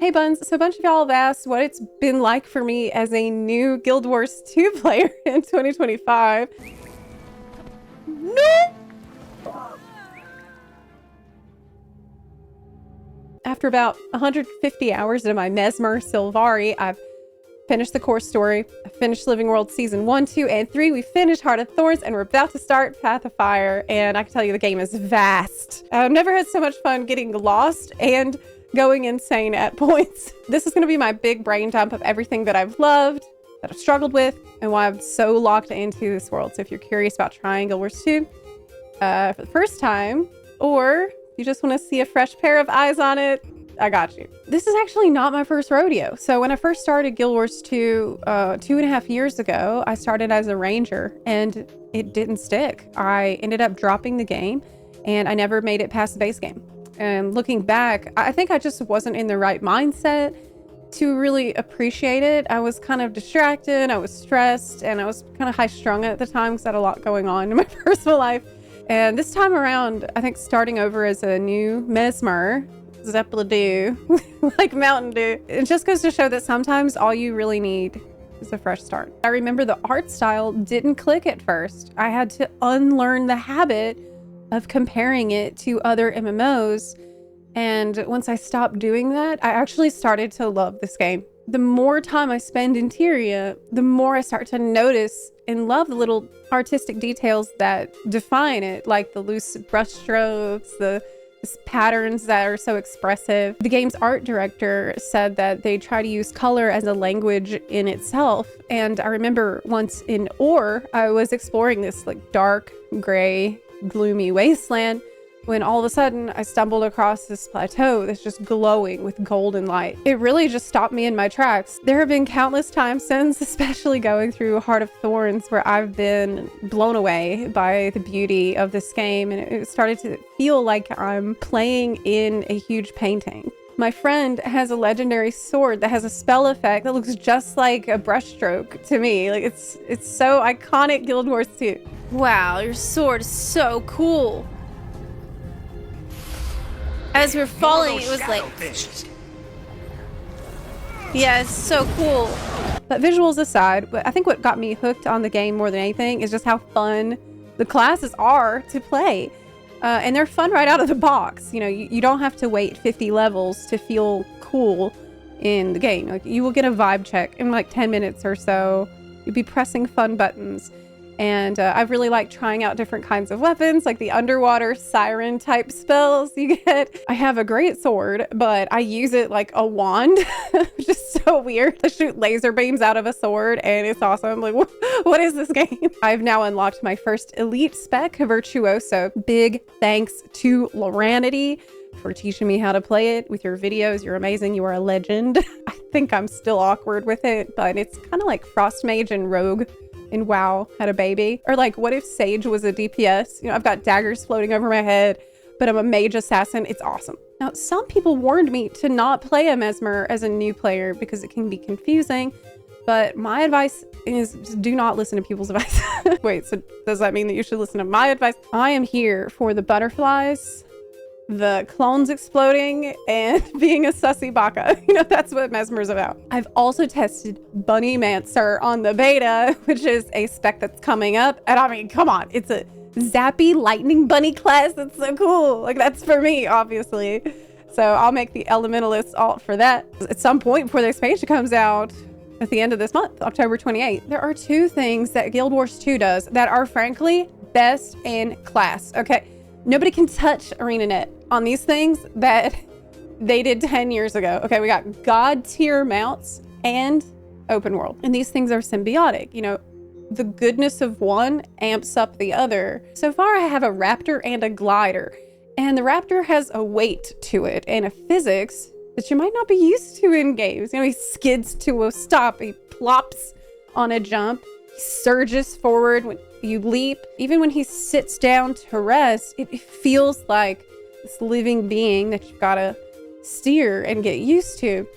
Hey Buns, so a bunch of y'all have asked what it's been like for me as a new Guild Wars 2 player in 2025. No! After about 150 hours into my Mesmer Sylvari, I've finished the core story. I finished Living World Season 1, 2, and 3. We finished Heart of Thorns, and we're about to start Path of Fire, and I can tell you the game is vast. I've never had so much fun getting lost and going insane at points. This is going to be my big brain dump of everything that I've loved, that I've struggled with, and why I'm so locked into this world. So if you're curious about trying Guild Wars 2 for the first time, or you just want to see a fresh pair of eyes on it, I got you. This is actually not my first rodeo. So when I first started Guild Wars 2 2.5 years ago, I started as a ranger and it didn't stick. I ended up dropping the game and I never made it past the base game. And looking back, I think I just wasn't in the right mindset to really appreciate it. I was kind of distracted, I was stressed, and I was kind of high strung at the time because I had a lot going on in my personal life. And this time around, I think starting over as a new Mesmer, Zeppelin like Mountain Dew. It just goes to show that sometimes all you really need is a fresh start. I remember the art style didn't click at first. I had to unlearn the habit of comparing it to other MMOs. And once I stopped doing that, I actually started to love this game. The more time I spend in Tyria, the more I start to notice and love the little artistic details that define it, like the loose brush strokes, the patterns that are so expressive. The game's art director said that they try to use color as a language in itself. And I remember once in Ore, I was exploring this like dark, gray, gloomy wasteland when all of a sudden I stumbled across this plateau that's just glowing with golden light. It really just stopped me in my tracks. There have been countless times since, especially going through Heart of Thorns, where I've been blown away by the beauty of this game, and it started to feel like I'm playing in a huge painting. My friend has a legendary sword that has a spell effect that looks just like a brushstroke to me. Like it's so iconic Guild Wars 2. Wow, your sword is so cool. As we're falling, it was like, yeah, it's so cool. But visuals aside, I think what got me hooked on the game more than anything is just how fun the classes are to play. And they're fun right out of the box. You know, you don't have to wait 50 levels to feel cool in the game. Like, you will get a vibe check in like 10 minutes or so. You'll be pressing fun buttons. And I've really liked trying out different kinds of weapons, like the underwater siren type spells you get. I have a great sword, but I use it like a wand, which is so weird. I shoot laser beams out of a sword and it's awesome. Like, what is this game? I've now unlocked my first elite spec, Virtuoso. Big thanks to Loranity for teaching me how to play it with your videos. You're amazing. You are a legend. I think I'm still awkward with it, but it's kind of like Frost Mage and Rogue in WoW had a baby. Or like, what if Sage was a DPS? You know, I've got daggers floating over my head, but I'm a mage assassin. It's awesome. Now, some people warned me to not play a Mesmer as a new player because it can be confusing, but my advice is just do not listen to people's advice. Wait, so does that mean that you should listen to my advice? I am here for the butterflies, the clones exploding, and being a sussy baka. You know, that's what Mesmer's about. I've also tested Bunnymancer on the beta, which is a spec that's coming up. And I mean, come on, it's a zappy lightning bunny class. That's so cool. Like, that's for me, obviously. So I'll make the Elementalist alt for that at some point before the expansion comes out at the end of this month, October 28th. There are two things that Guild Wars 2 does that are frankly best in class. Okay, nobody can touch ArenaNet on these things that they did 10 years ago. Okay, we got god tier mounts and open world. And these things are symbiotic. You know, the goodness of one amps up the other. So far, I have a raptor and a glider. And the raptor has a weight to it and a physics that you might not be used to in games. You know, he skids to a stop. He plops on a jump. He surges forward when you leap. Even when he sits down to rest, it feels like this living being that you've got to steer and get used to.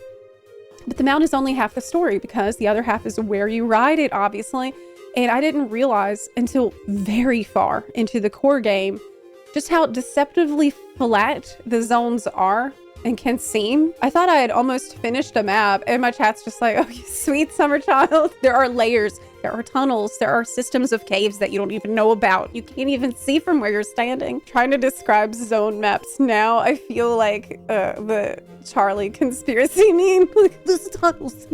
But the mount is only half the story because the other half is where you ride it, obviously. And I didn't realize until very far into the core game just how deceptively flat the zones are. and can seem. I thought I had almost finished a map, and my chat's just like, oh, you sweet summer child. There are layers, there are tunnels, there are systems of caves that you don't even know about. You can't even see from where you're standing. Trying to describe zone maps now, I feel like the Charlie conspiracy meme. Look at those tunnels.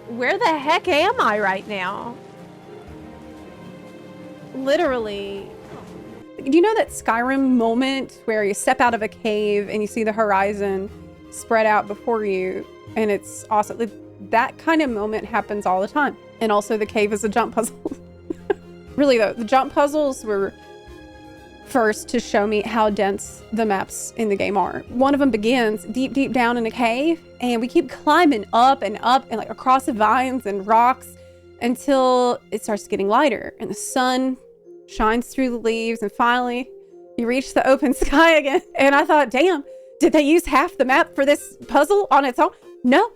Where the heck am I right now? Literally. Do you know that Skyrim moment where you step out of a cave and you see the horizon spread out before you, and it's awesome? That kind of moment happens all the time. And also the cave is a jump puzzle. Really though, the jump puzzles were first to show me how dense the maps in the game are. One of them begins deep down in a cave, and we keep climbing up and like across the vines and rocks until it starts getting lighter and the sun shines through the leaves, and finally you reach the open sky again. And I thought, damn, did they use half the map for this puzzle on its own? No,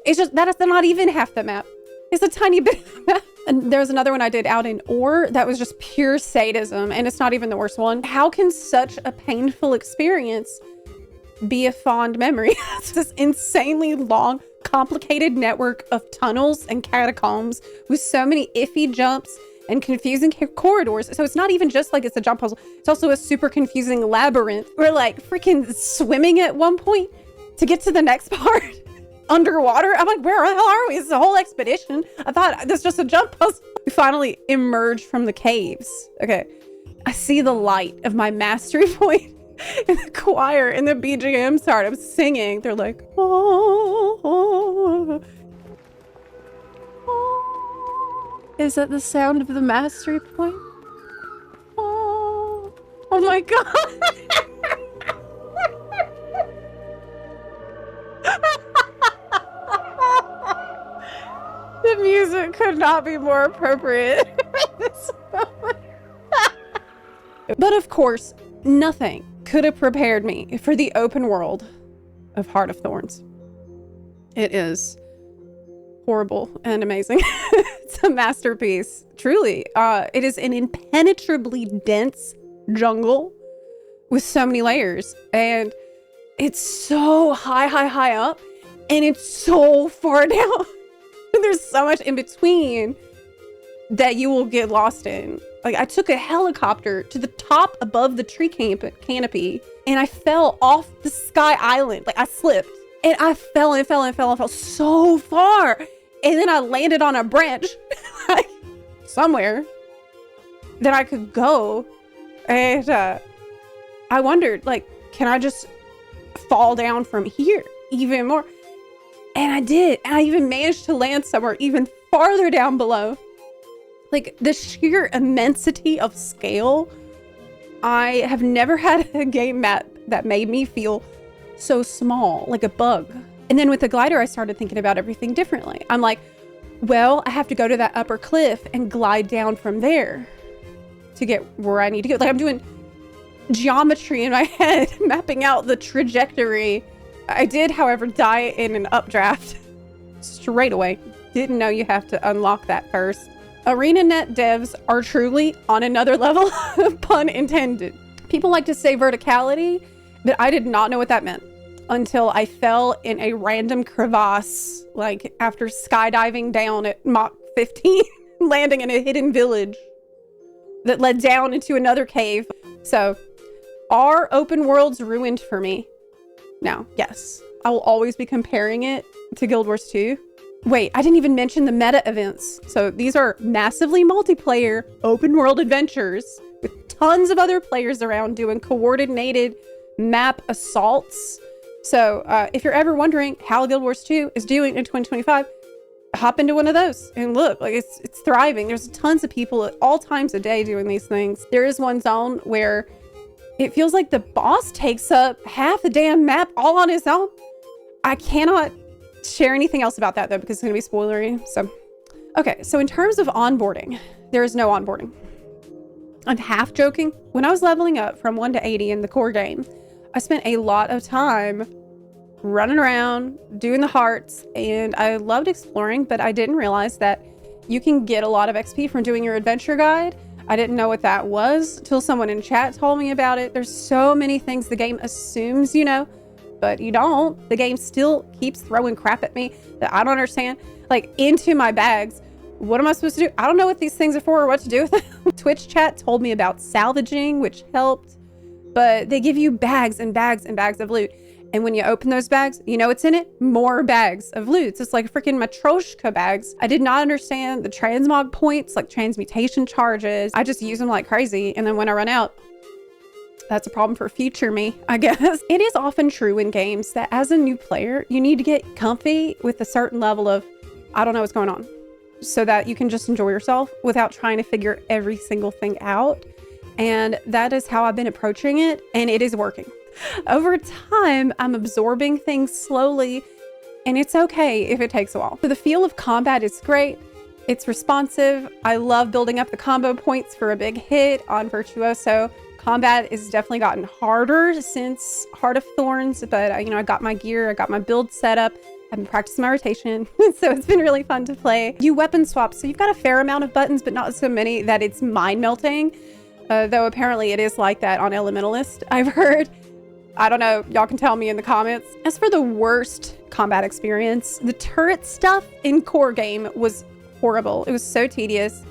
it's just that's not even half the map. It's a tiny bit of the map. And there's another one I did out in Ore that was just pure sadism, and it's not even the worst one. How can such a painful experience be a fond memory? It's this insanely long, complicated network of tunnels and catacombs with so many iffy jumps and confusing corridors. So it's not even just like it's a jump puzzle. It's also a super confusing labyrinth. We're like freaking swimming at one point to get to the next part. Underwater. I'm like, where the hell are we? It's a whole expedition. I thought this was just a jump puzzle. We finally emerge from the caves. Okay. I see the light of my mastery point in the choir, and the BGM started. I'm singing. They're like, oh, oh, oh. Is that the sound of the mastery point? Oh, oh my God. The music could not be more appropriate at this moment. But of course, nothing could have prepared me for the open world of Heart of Thorns. It is horrible and amazing. It's a masterpiece, truly. It is an impenetrably dense jungle with so many layers, and it's so high up, and it's so far down. There's so much in between that you will get lost in. Like, I took a helicopter to the top above the tree canopy, and I fell off the sky island. Like, I slipped, and I fell so far, and then I landed on a branch like somewhere that I could go. And I wondered, like, can I just fall down from here even more? And I did. And I even managed to land somewhere even farther down below. Like, the sheer immensity of scale. I have never had a game map that made me feel so small, like a bug. And then with the glider, I started thinking about everything differently. I'm like, well, I have to go to that upper cliff and glide down from there to get where I need to go. Like, I'm doing geometry in my head, mapping out the trajectory. I did, however, die in an updraft straight away. Didn't know you have to unlock that first. ArenaNet devs are truly on another level, pun intended. People like to say verticality, but I did not know what that meant until I fell in a random crevasse, like after skydiving down at Mach 15, landing in a hidden village that led down into another cave. So, are open worlds ruined for me? Now, yes, I will always be comparing it to Guild Wars 2. Wait, I didn't even mention the meta events. So these are massively multiplayer open world adventures with tons of other players around doing coordinated map assaults. So if you're ever wondering how Guild Wars 2 is doing in 2025, hop into one of those and look, like it's thriving. There's tons of people at all times a day doing these things. There is one zone where it feels like the boss takes up half the damn map all on his own. I cannot share anything else about that though, because it's going to be spoilery. So, okay. So in terms of onboarding, there is no onboarding. I'm half joking. When I was leveling up from 1 to 80 in the core game, I spent a lot of time running around, doing the hearts, and I loved exploring, but I didn't realize that you can get a lot of XP from doing your adventure guide. I didn't know what that was till someone in chat told me about it. There's so many things the game assumes you know, but you don't. The game still keeps throwing crap at me that I don't understand. Like, into my bags. What am I supposed to do? I don't know what these things are for or what to do with them. Twitch chat told me about salvaging, which helped, but they give you bags and bags and bags of loot. And when you open those bags, you know what's in it? More bags of loot. It's like freaking Matryoshka bags. I did not understand the transmog points, like transmutation charges. I just use them like crazy. And then when I run out, that's a problem for future me, I guess. It is often true in games that as a new player, you need to get comfy with a certain level of, I don't know what's going on, so that you can just enjoy yourself without trying to figure every single thing out. And that is how I've been approaching it, and it is working. Over time, I'm absorbing things slowly, and it's okay if it takes a while. So the feel of combat is great. It's responsive. I love building up the combo points for a big hit on Virtuoso. Combat has definitely gotten harder since Heart of Thorns, but you know, I got my gear, I got my build set up. I've been practicing my rotation, so it's been really fun to play. You weapon swap, so you've got a fair amount of buttons, but not so many that it's mind melting. Though apparently it is like that on Elementalist, I've heard. I don't know, y'all can tell me in the comments. As for the worst combat experience, the turret stuff in core game was horrible. It was so tedious.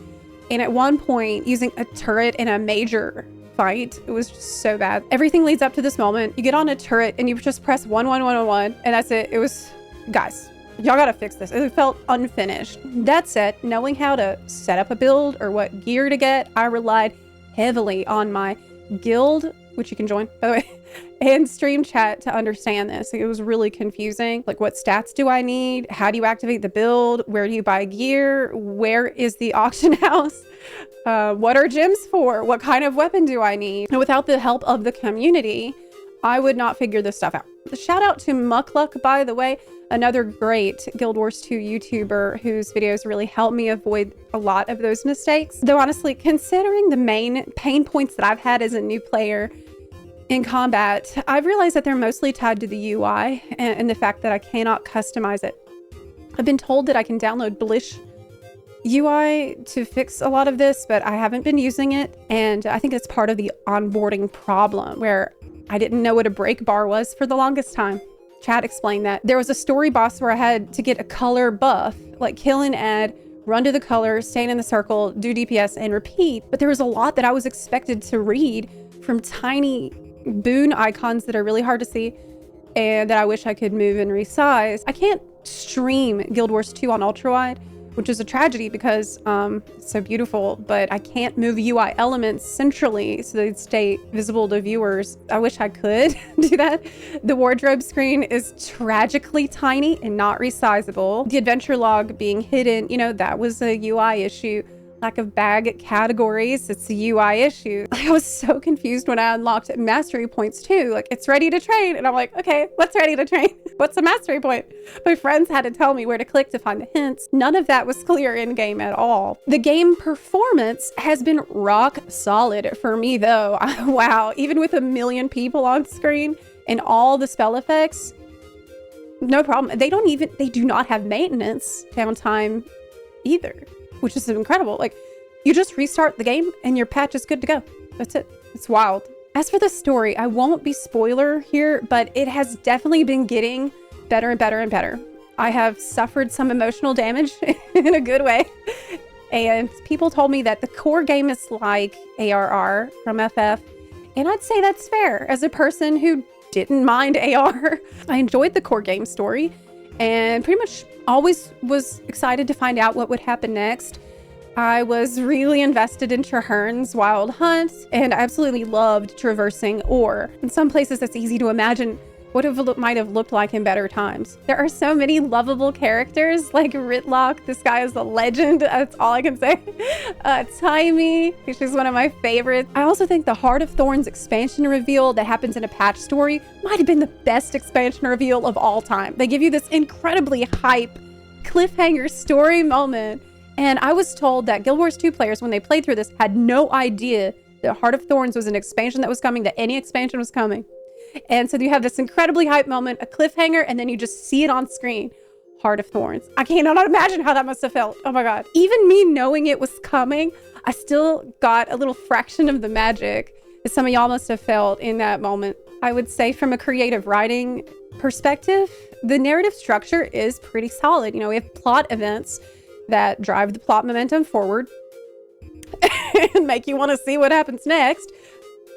And at one point, using a turret in a major fight, it was just so bad. Everything leads up to this moment. You get on a turret and you just press 11111, and that's it. It was, guys, y'all gotta fix this. It felt unfinished. That said, knowing how to set up a build or what gear to get, I relied heavily on my guild, which you can join, by the way, and stream chat to understand this. It was really confusing. Like, what stats do I need? How do you activate the build? Where do you buy gear? Where is the auction house? What are gems for? What kind of weapon do I need? And without the help of the community, I would not figure this stuff out. Shout out to Muckluck, by the way, another great Guild Wars 2 YouTuber whose videos really helped me avoid a lot of those mistakes. Though honestly, considering the main pain points that I've had as a new player in combat, I've realized that they're mostly tied to the UI and the fact that I cannot customize it. I've been told that I can download Blish UI to fix a lot of this, but I haven't been using it. And I think it's part of the onboarding problem where I didn't know what a break bar was for the longest time. Chat explained that. There was a story boss where I had to get a color buff, like kill and add, run to the color, stand in the circle, do DPS, and repeat. But there was a lot that I was expected to read from tiny boon icons that are really hard to see and that I wish I could move and resize. I can't stream Guild Wars 2 on ultra wide, which is a tragedy because it's so beautiful, but I can't move UI elements centrally so they'd stay visible to viewers. I wish I could do that. The wardrobe screen is tragically tiny and not resizable. The adventure log being hidden, you know, that was a UI issue. Lack of bag categories, it's a UI issue. I was so confused when I unlocked mastery points too. Like, it's ready to train. And I'm like, okay, what's ready to train? What's a mastery point? My friends had to tell me where to click to find the hints. None of that was clear in game at all. The game performance has been rock solid for me though. Wow, even with 1 million people on screen and all the spell effects, no problem. They do not have maintenance downtime either, which is incredible. Like, you just restart the game and your patch is good to go. That's it. It's wild. As for the story, I won't be spoiler here, but it has definitely been getting better and better and better. I have suffered some emotional damage in a good way. And people told me that the core game is like ARR from FF. And I'd say that's fair as a person who didn't mind AR. I enjoyed the core game story and pretty much always was excited to find out what would happen next. I was really invested in Traherne's wild hunt and I absolutely loved traversing ore. In some places it's easy to imagine what it might have looked like in better times. There are so many lovable characters like Ritlock. This guy is a legend. That's all I can say. Timey, she's one of my favorites. I also think the Heart of Thorns expansion reveal that happens in a patch story might have been the best expansion reveal of all time. They give you this incredibly hype cliffhanger story moment. And I was told that Guild Wars 2 players, when they played through this, had no idea that Heart of Thorns was an expansion that was coming, that any expansion was coming. And so you have this incredibly hype moment, a cliffhanger, and then you just see it on screen. Heart of Thorns. I cannot imagine how that must have felt. Oh my God. Even me knowing it was coming, I still got a little fraction of the magic that some of y'all must have felt in that moment. I would say from a creative writing perspective, the narrative structure is pretty solid. You know, we have plot events that drive the plot momentum forward and make you want to see what happens next.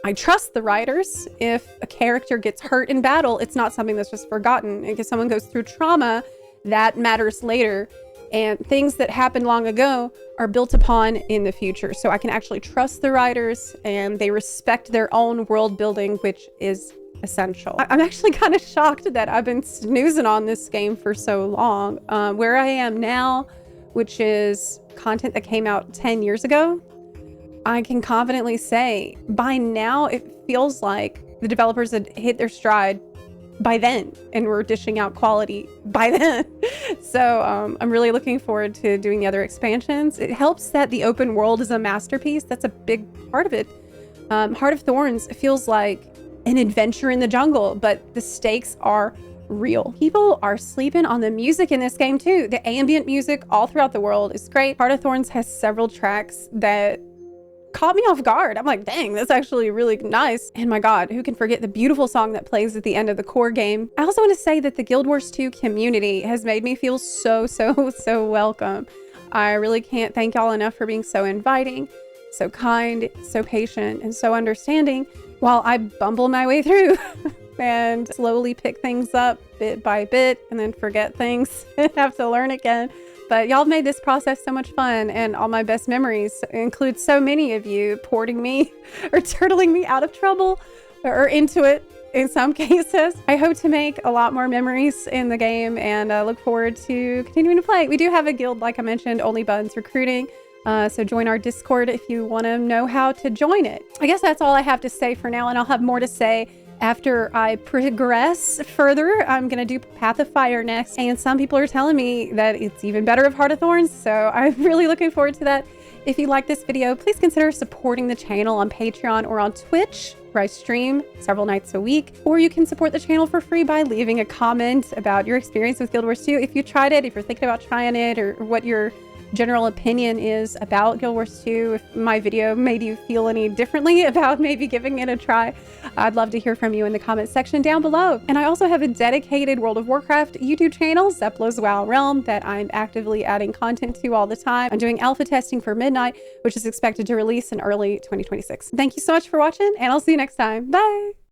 I trust the writers. If a character gets hurt in battle, it's not something that's just forgotten. If someone goes through trauma, that matters later. And things that happened long ago are built upon in the future. So I can actually trust the writers, and they respect their own world building, which is essential. I'm actually kind of shocked that I've been snoozing on this game for so long. Where I am now, which is content that came out 10 years ago, I can confidently say by now it feels like the developers had hit their stride by then and we're dishing out quality by then. So I'm really looking forward to doing the other expansions. It helps that the open world is a masterpiece. That's a big part of it. Heart of Thorns feels like an adventure in the jungle, but the stakes are real. People are sleeping on the music in this game too. The ambient music all throughout the world is great. Heart of Thorns has several tracks that caught me off guard. I'm like, dang, that's actually really nice. And my God, who can forget the beautiful song that plays at the end of the core game? I also want to say that the Guild Wars 2 community has made me feel so welcome. I really can't thank y'all enough for being so inviting, so kind, so patient, and so understanding while I bumble my way through and slowly pick things up bit by bit and then forget things and have to learn again. But y'all made this process so much fun, and all my best memories include so many of you porting me or turtling me out of trouble or into it in some cases. I hope to make a lot more memories in the game and look forward to continuing to play. We do have a guild, like I mentioned, OnlyBuns recruiting. So join our Discord if you want to know how to join it. I guess that's all I have to say for now, and I'll have more to say after I progress further. I'm going to do Path of Fire next, and some people are telling me that it's even better of Heart of Thorns, so I'm really looking forward to that. If you like this video, please consider supporting the channel on Patreon or on Twitch, where I stream several nights a week. Or you can support the channel for free by leaving a comment about your experience with Guild Wars 2. If you tried it, if you're thinking about trying it, or what your general opinion is about Guild Wars 2, if my video made you feel any differently about maybe giving it a try, I'd love to hear from you in the comment section down below. And I also have a dedicated World of Warcraft YouTube channel, Zeplo's WoW Realm, that I'm actively adding content to all the time. I'm doing alpha testing for Midnight, which is expected to release in early 2026. Thank you so much for watching, and I'll see you next time. Bye!